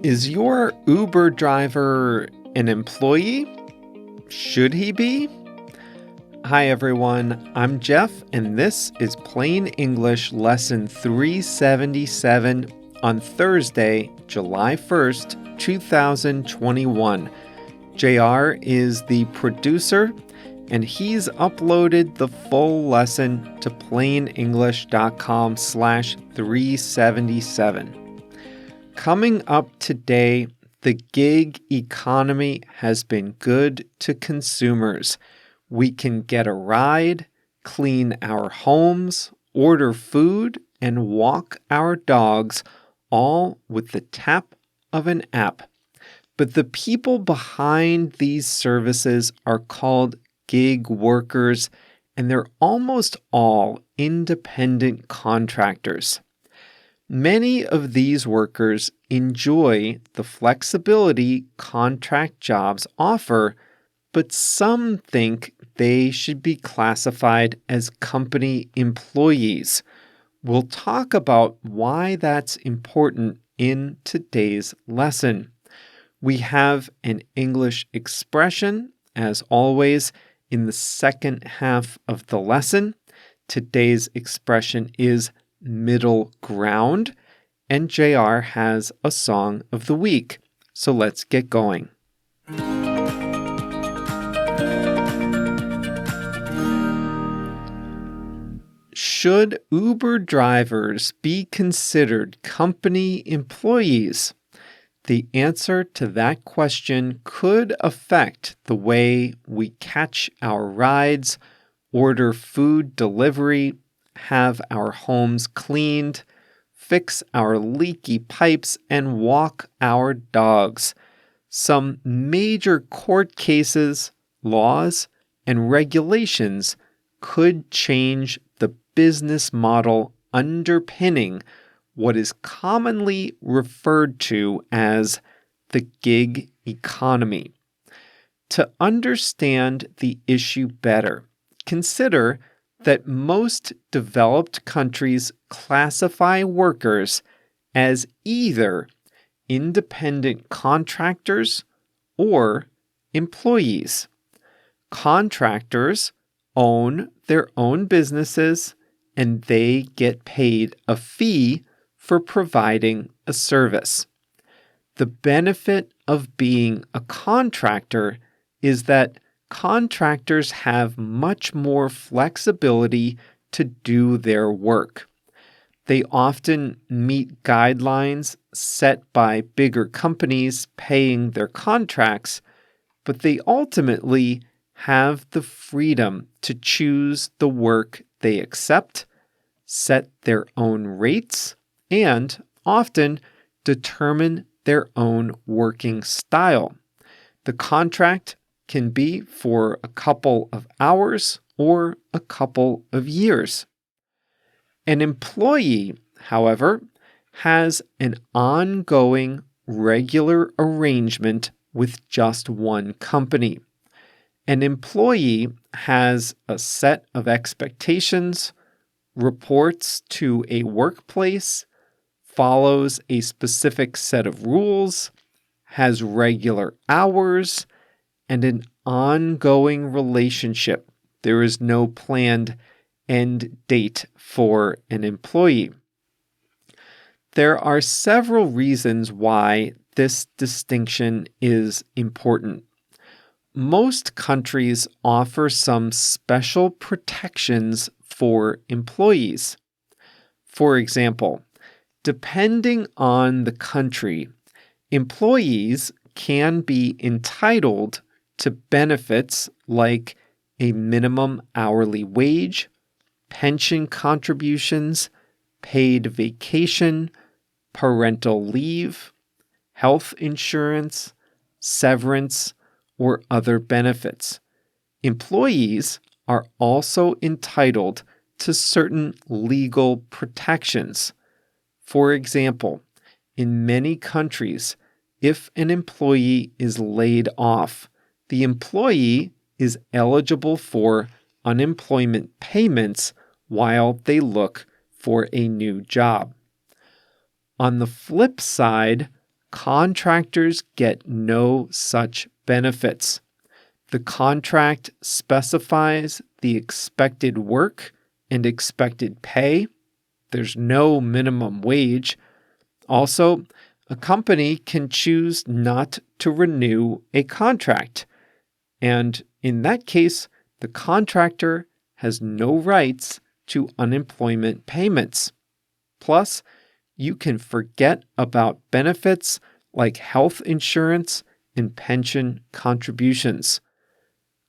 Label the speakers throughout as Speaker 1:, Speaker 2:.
Speaker 1: Is your Uber driver an employee? Should he be? Hi everyone, I'm Jeff, and this is Plain English Lesson 377 on Thursday, July 1st, 2021. JR is the producer, and he's uploaded the full lesson to plainenglish.com/377. Coming up today, the gig economy has been good to consumers. We can get a ride, clean our homes, order food, and walk our dogs, all with the tap of an app. But the people behind these services are called gig workers, and they're almost all independent contractors. Many of these workers enjoy the flexibility contract jobs offer, but some think they should be classified as company employees. We'll talk about why that's important in today's lesson. We have an English expression, as always, in the second half of the lesson. Today's expression is middle ground, and JR has a song of the week. So let's get going. Should Uber drivers be considered company employees? The answer to that question could affect the way we catch our rides, order food delivery, have our homes cleaned, fix our leaky pipes, and walk our dogs. Some major court cases, laws, and regulations could change the business model underpinning what is commonly referred to as the gig economy. To understand the issue better, consider that most developed countries classify workers as either independent contractors or employees. Contractors own their own businesses, and they get paid a fee for providing a service. The benefit of being a contractor is that contractors have much more flexibility to do their work. They often meet guidelines set by bigger companies paying their contracts, but they ultimately have the freedom to choose the work they accept, set their own rates, and often determine their own working style. The contract can be for a couple of hours or a couple of years. An employee, however, has an ongoing, regular arrangement with just one company. An employee has a set of expectations, reports to a workplace, follows a specific set of rules, has regular hours, and an ongoing relationship. There is no planned end date for an employee. There are several reasons why this distinction is important. Most countries offer some special protections for employees. For example, depending on the country, employees can be entitled to benefits like a minimum hourly wage, pension contributions, paid vacation, parental leave, health insurance, severance, or other benefits. Employees are also entitled to certain legal protections. For example, in many countries, if an employee is laid off, the employee is eligible for unemployment payments while they look for a new job. On the flip side, Contractors get no such benefits. The contract specifies the expected work and expected pay. There's no minimum wage. Also, a company can choose not to renew a contract. And in that case, the contractor has no rights to unemployment payments. Plus, you can forget about benefits like health insurance and pension contributions.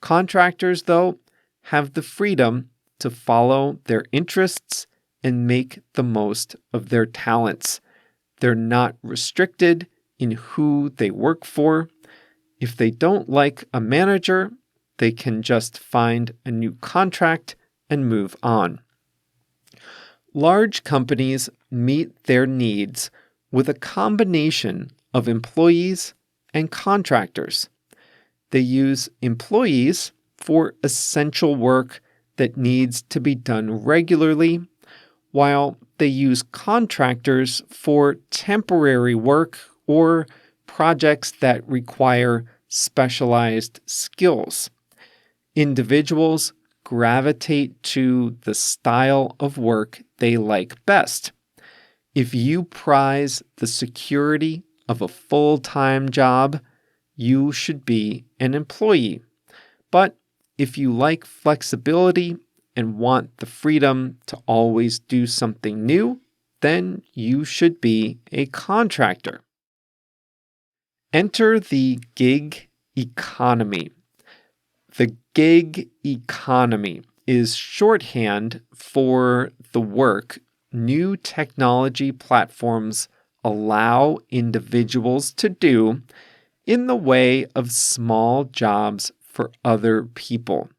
Speaker 1: Contractors, though, have the freedom to follow their interests and make the most of their talents. They're not restricted in who they work for. If they don't like a manager, they can just find a new contract and move on. Large companies meet their needs with a combination of employees and contractors. They use employees for essential work that needs to be done regularly, while they use contractors for temporary work or projects that require specialized skills. Individuals gravitate to the style of work they like best. If you prize the security of a full-time job, you should be an employee. But if you like flexibility and want the freedom to always do something new, then you should be a contractor. Enter the gig economy. The gig economy is shorthand for the work new technology platforms allow individuals to do in the way of small jobs for other people.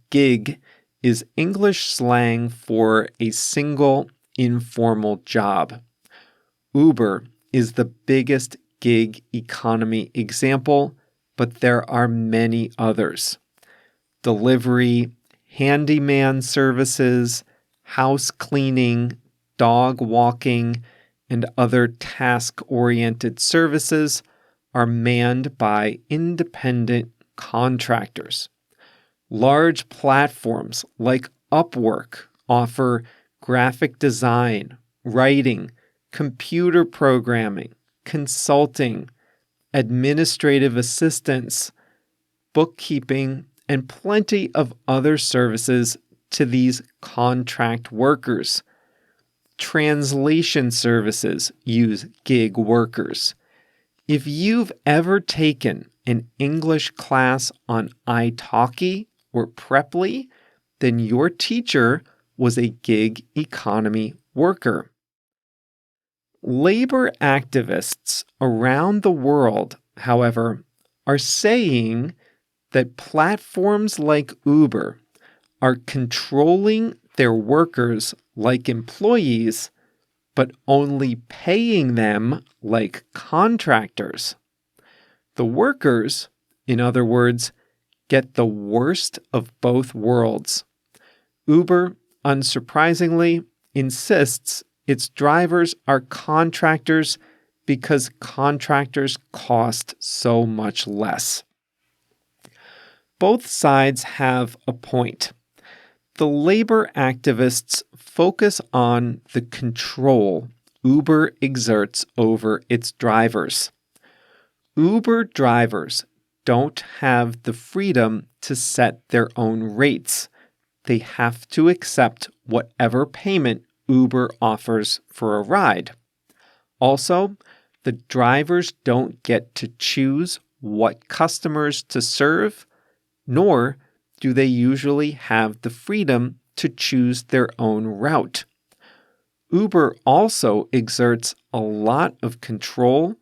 Speaker 1: Gig is English slang for a single informal job. Uber is the biggest gig economy example, but there are many others. Delivery, handyman services, house cleaning, dog walking, and other task-oriented services are manned by independent contractors. Large platforms like Upwork offer graphic design, writing, computer programming, consulting, administrative assistance, bookkeeping, and plenty of other services to these contract workers. Translation services use gig workers. If you've ever taken an English class on italki or Preply, then your teacher was a gig economy worker. Labor activists around the world, however, are saying that platforms like Uber are controlling their workers like employees, but only paying them like contractors. The workers, in other words, get the worst of both worlds. Uber, unsurprisingly, insists its drivers are contractors because contractors cost so much less. Both sides have a point. The labor activists focus on the control Uber exerts over its drivers. Uber drivers don't have the freedom to set their own rates. They have to accept whatever payment Uber offers for a ride. Also, the drivers don't get to choose what customers to serve, nor do they usually have the freedom to choose their own route. Uber also exerts a lot of control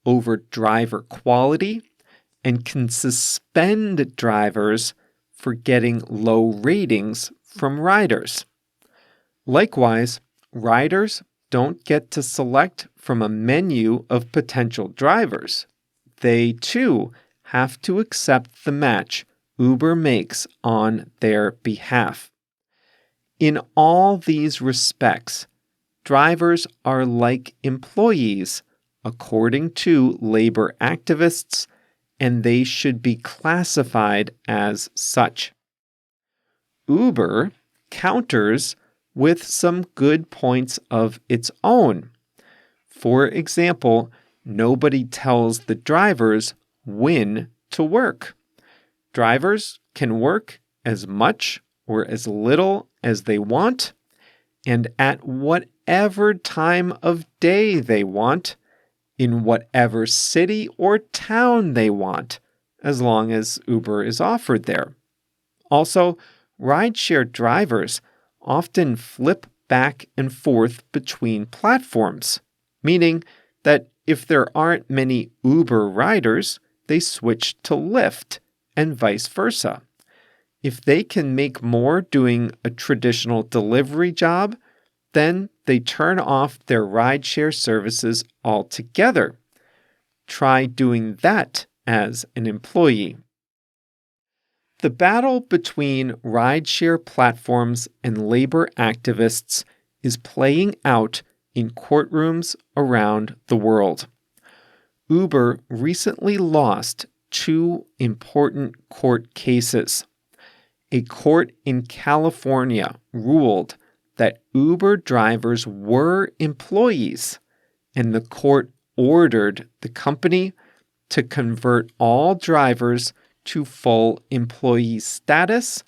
Speaker 1: over driver quality and can suspend drivers for getting low ratings from riders. Likewise, riders don't get to select from a menu of potential drivers. They, too, have to accept the match Uber makes on their behalf. In all these respects, drivers are like employees according to labor activists, and they should be classified as such. Uber counters with some good points of its own. For example, nobody tells the drivers when to work. Drivers can work as much or as little as they want, and at whatever time of day they want, in whatever city or town they want, as long as Uber is offered there. Also, rideshare drivers often flip back and forth between platforms, meaning that if there aren't many Uber riders, they switch to Lyft and vice versa. If they can make more doing a traditional delivery job, then they turn off their rideshare services altogether. Try doing that as an employee. The battle between rideshare platforms and labor activists is playing out in courtrooms around the world. Uber recently lost two important court cases. A court in California ruled that Uber drivers were employees, and the court ordered the company to convert all drivers to full employee status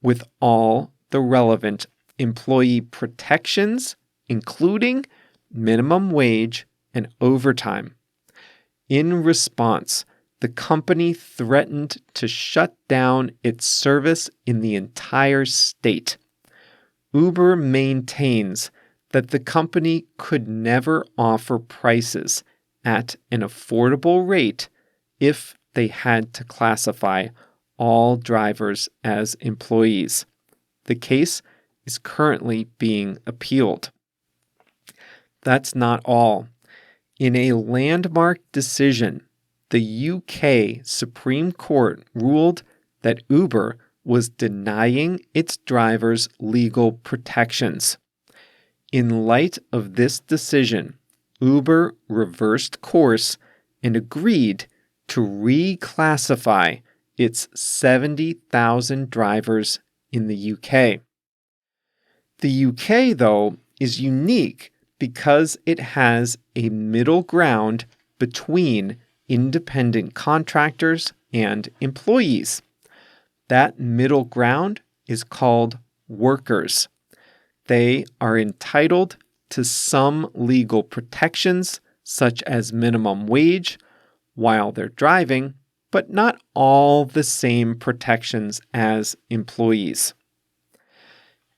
Speaker 1: with all the relevant employee protections, including minimum wage and overtime. In response, the company threatened to shut down its service in the entire state. Uber maintains that the company could never offer prices at an affordable rate if they had to classify all drivers as employees. The case is currently being appealed. That's not all. In a landmark decision, the UK Supreme Court ruled that Uber was denying its drivers legal protections. In light of this decision, Uber reversed course and agreed to reclassify its 70,000 drivers in the UK. The UK, though, is unique because it has a middle ground between independent contractors and employees. That middle ground is called workers. They are entitled to some legal protections, such as minimum wage, while they're driving, but not all the same protections as employees.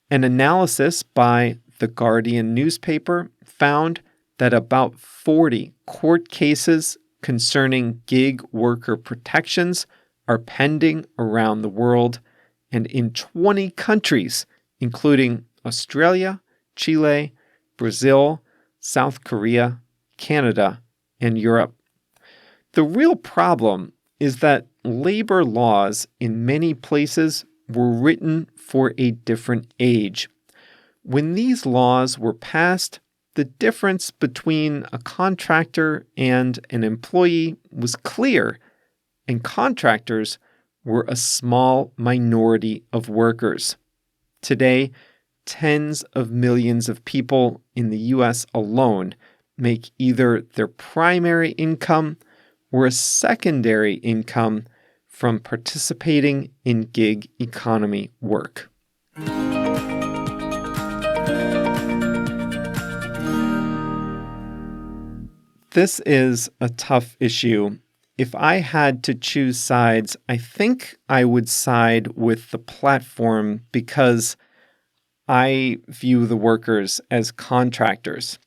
Speaker 1: An analysis by The Guardian newspaper found that about 40 court cases concerning gig worker protections are pending around the world and in 20 countries, including Australia, Chile, Brazil, South Korea, Canada, and Europe. The real problem is that labor laws in many places were written for a different age. When these laws were passed, the difference between a contractor and an employee was clear, and contractors were a small minority of workers. Today, tens of millions of people in the U.S. alone make either their primary income or a secondary income from participating in gig economy work. This is a tough issue. If I had to choose sides, I think I would side with the platform because I view the workers as contractors.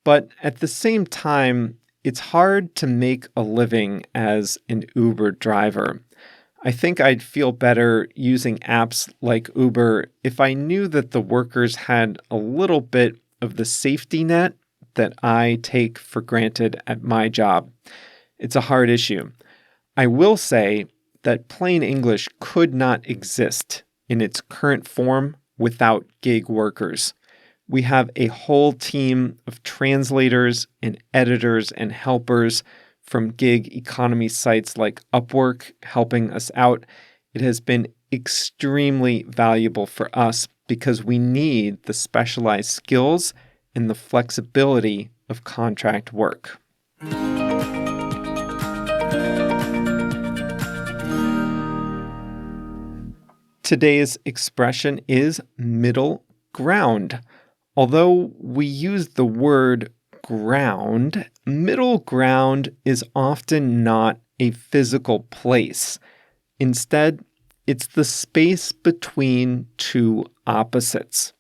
Speaker 1: But at the same time, it's hard to make a living as an Uber driver. I think I'd feel better using apps like Uber if I knew that the workers had a little bit of the safety net that I take for granted at my job. It's a hard issue. I will say that plain English could not exist in its current form without gig workers. We have a whole team of translators and editors and helpers from gig economy sites like Upwork helping us out. It has been extremely valuable for us because we need the specialized skills and the flexibility of contract work. Today's expression is middle ground. Although we use the word ground, middle ground is often not a physical place. Instead, it's the space between two opposites.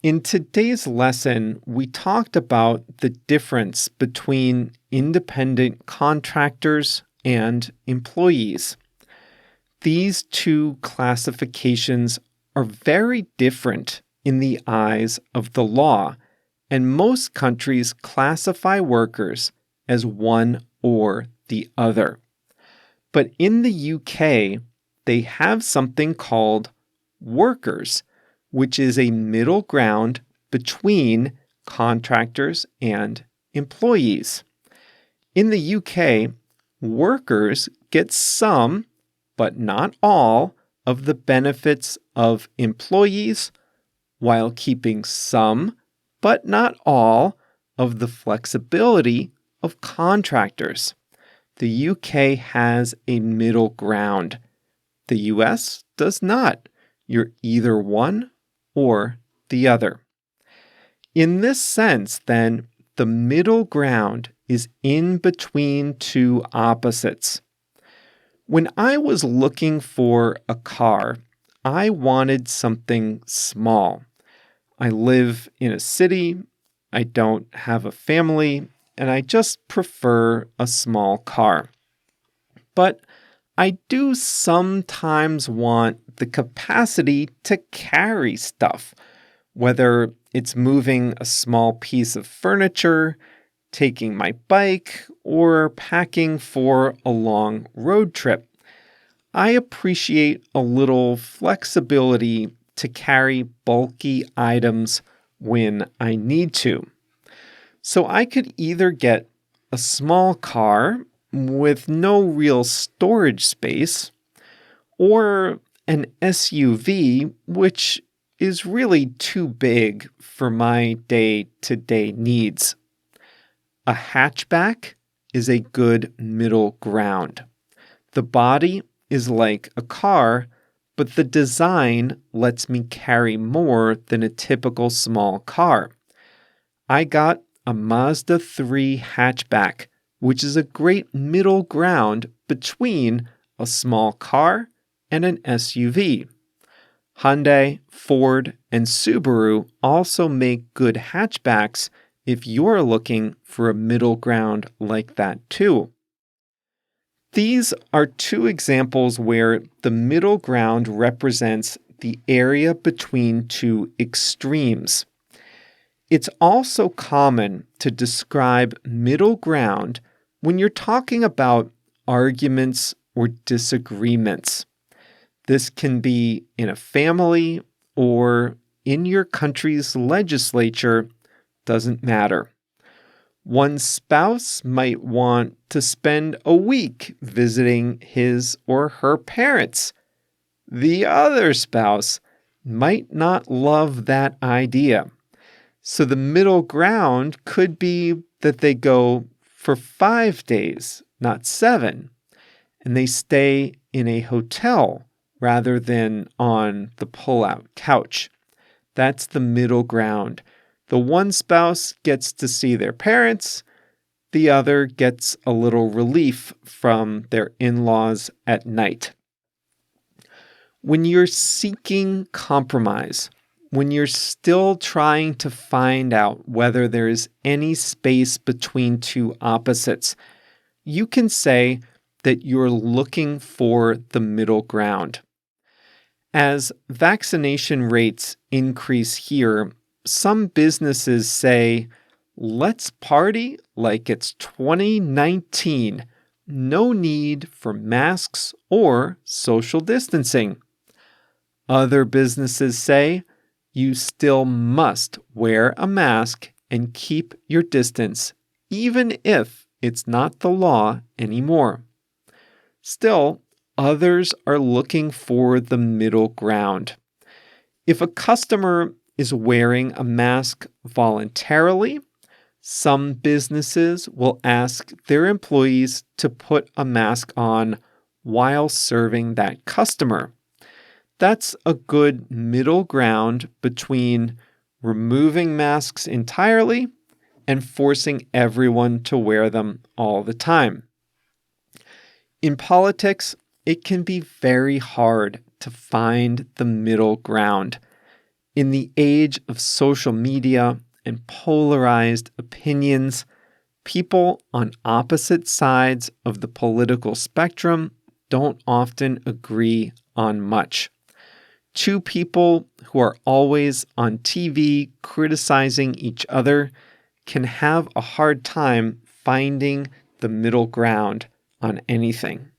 Speaker 1: In today's lesson, we talked about the difference between independent contractors and employees. These two classifications are very different in the eyes of the law, and most countries classify workers as one or the other. But in the UK, they have something called workers, which is a middle ground between contractors and employees. In the UK, workers get some, but not all, of the benefits of employees, while keeping some, but not all, of the flexibility of contractors. The UK has a middle ground. The US does not. You're either one or the other. In this sense, then, the middle ground is in between two opposites. When I was looking for a car, I wanted something small. I live in a city, I don't have a family, and I just prefer a small car. But I do sometimes want the capacity to carry stuff, whether it's moving a small piece of furniture, taking my bike, or packing for a long road trip. I appreciate a little flexibility to carry bulky items when I need to. So I could either get a small car with no real storage space, or an SUV, which is really too big for my day-to-day needs. A hatchback is a good middle ground. The body is like a car, but the design lets me carry more than a typical small car. I got a Mazda 3 hatchback, which is a great middle ground between a small car and an SUV. Hyundai, Ford, and Subaru also make good hatchbacks if you're looking for a middle ground like that too. These are two examples where the middle ground represents the area between two extremes. It's also common to describe middle ground when you're talking about arguments or disagreements. This can be in a family or in your country's legislature, doesn't matter. One spouse might want to spend a week visiting his or her parents. The other spouse might not love that idea. So the middle ground could be that they go for 5 days, not 7, and they stay in a hotel rather than on the pull-out couch. That's the middle ground. The one spouse gets to see their parents, the other gets a little relief from their in-laws at night. When you're seeking compromise, when you're still trying to find out whether there is any space between two opposites, you can say that you're looking for the middle ground. As vaccination rates increase here, some businesses say, let's party like it's 2019. No need for masks or social distancing. Other businesses say, You still must wear a mask and keep your distance, even if it's not the law anymore. Still, others are looking for the middle ground. If a customer is wearing a mask voluntarily, some businesses will ask their employees to put a mask on while serving that customer. That's a good middle ground between removing masks entirely and forcing everyone to wear them all the time. In politics, it can be very hard to find the middle ground. In the age of social media and polarized opinions, people on opposite sides of the political spectrum don't often agree on much. Two people who are always on TV criticizing each other can have a hard time finding the middle ground on anything.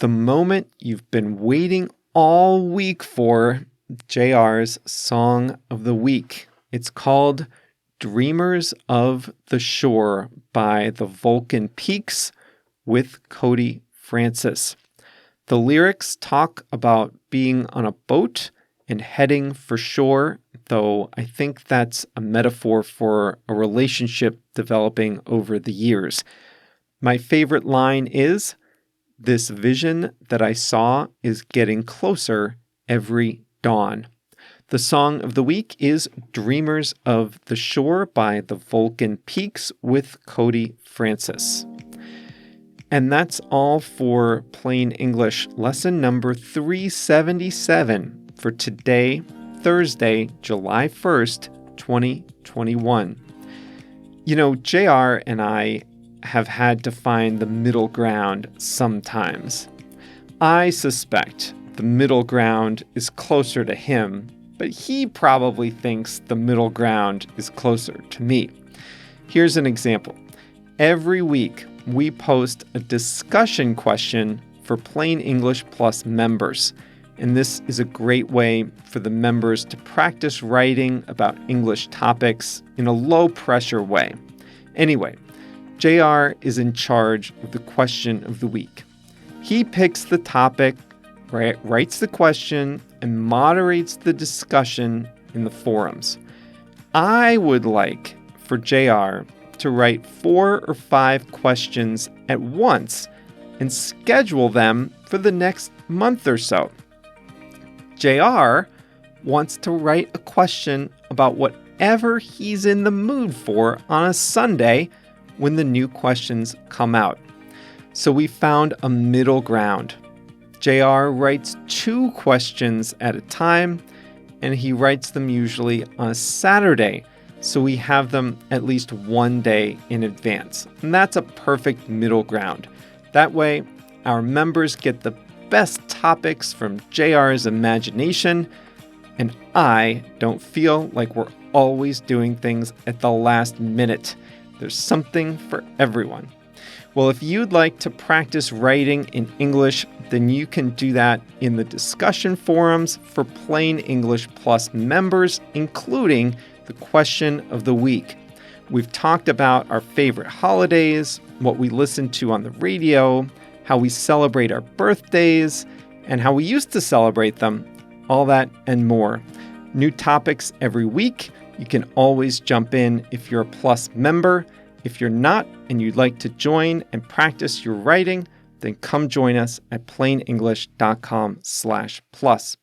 Speaker 1: The moment you've been waiting all week for, JR's Song of the Week. It's called Dreamers of the Shore by the Vulcan Peaks with Cody Francis. The lyrics talk about being on a boat and heading for shore, though I think that's a metaphor for a relationship developing over the years. My favorite line is, "This vision that I saw is getting closer every dawn." The song of the week is Dreamers of the Shore by the Vulcan Peaks with Cody Francis. And that's all for Plain English lesson number 377 for today, Thursday, July 1st, 2021. You know, JR and I have had to find the middle ground sometimes. I suspect the middle ground is closer to him, but he probably thinks the middle ground is closer to me. Here's an example. Every week, we post a discussion question for Plain English Plus members, and this is a great way for the members to practice writing about English topics in a low-pressure way. Anyway, JR is in charge of the question of the week. He picks the topic, writes the question, and moderates the discussion in the forums. I would like for JR to write 4 or 5 questions at once and schedule them for the next month or so. JR wants to write a question about whatever he's in the mood for on a Sunday when the new questions come out. So we found a middle ground. JR writes 2 questions at a time, and he writes them usually on a Saturday, so we have them at least one day in advance. And that's a perfect middle ground. That way, our members get the best topics from JR's imagination, and I don't feel like we're always doing things at the last minute. There's something for everyone. Well, if you'd like to practice writing in English, then you can do that in the discussion forums for Plain English Plus members, including the question of the week. We've talked about our favorite holidays, what we listen to on the radio, how we celebrate our birthdays, and how we used to celebrate them, all that and more. New topics every week. You can always jump in if you're a Plus member. If you're not and you'd like to join and practice your writing, then come join us at plainenglish.com/plus, Plus.